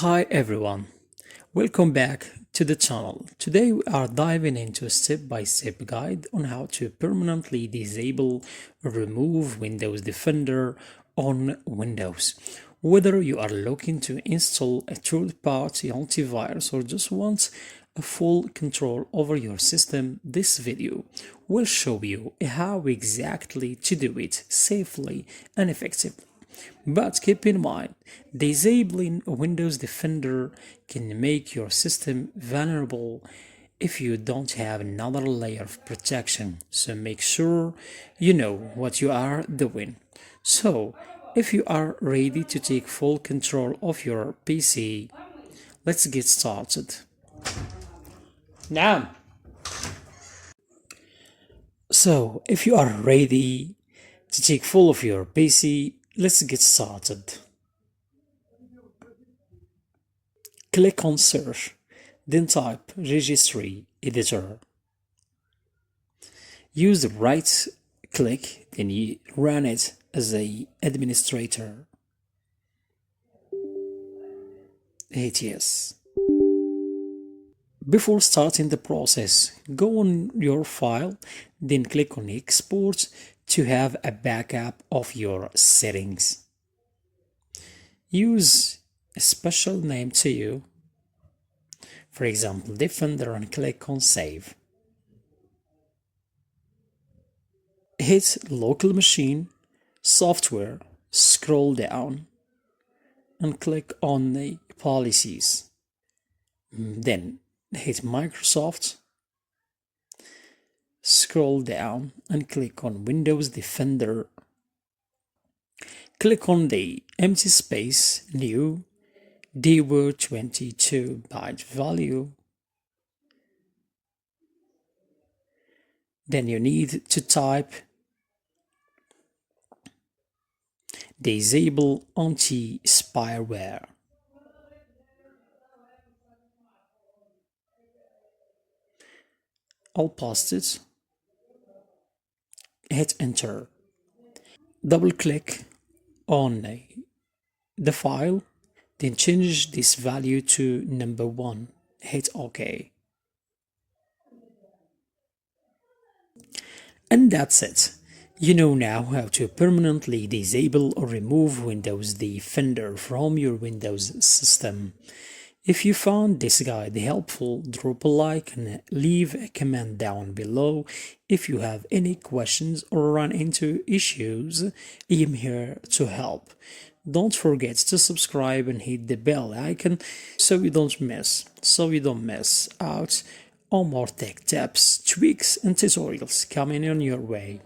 Hi everyone, welcome back to the channel. Today we are diving into a step-by-step guide on how to permanently disable or remove Windows Defender on Windows. Whether you are looking to install a third-party antivirus or just want a full control over your system, this video will show you how exactly to do it safely and effectively. But keep in mind, disabling Windows Defender can make your system vulnerable if you don't have another layer of protection, so make sure you know what you are doing. So, if you are ready to take full control of your PC, let's get started. Now, if you are ready to take full of your PC, let's get started. Click on Search, then type Registry Editor. Use the right click, then you run it as an administrator. Hit yes. Before starting the process, go on your file, then click on Export to have a backup of your settings. Use a special name to you, for example Defender, and click on Save. Hit Local Machine, Software, scroll down and click on the Policies. Then hit Microsoft, scroll down and click on Windows Defender. Click on the empty space, New, DWORD 22-byte value. Then you need to type Disable anti-spyware. I'll paste it. Hit enter. Double click on the file, then change this value to number 1. Hit OK. And that's it. You know now how to permanently disable or remove Windows Defender from your Windows system. If you found this guide helpful, drop a like and leave a comment down below. If you have any questions or run into issues, I am here to help. Don't forget to subscribe and hit the bell icon so you don't miss out on more tech tips, tweaks and tutorials coming on your way.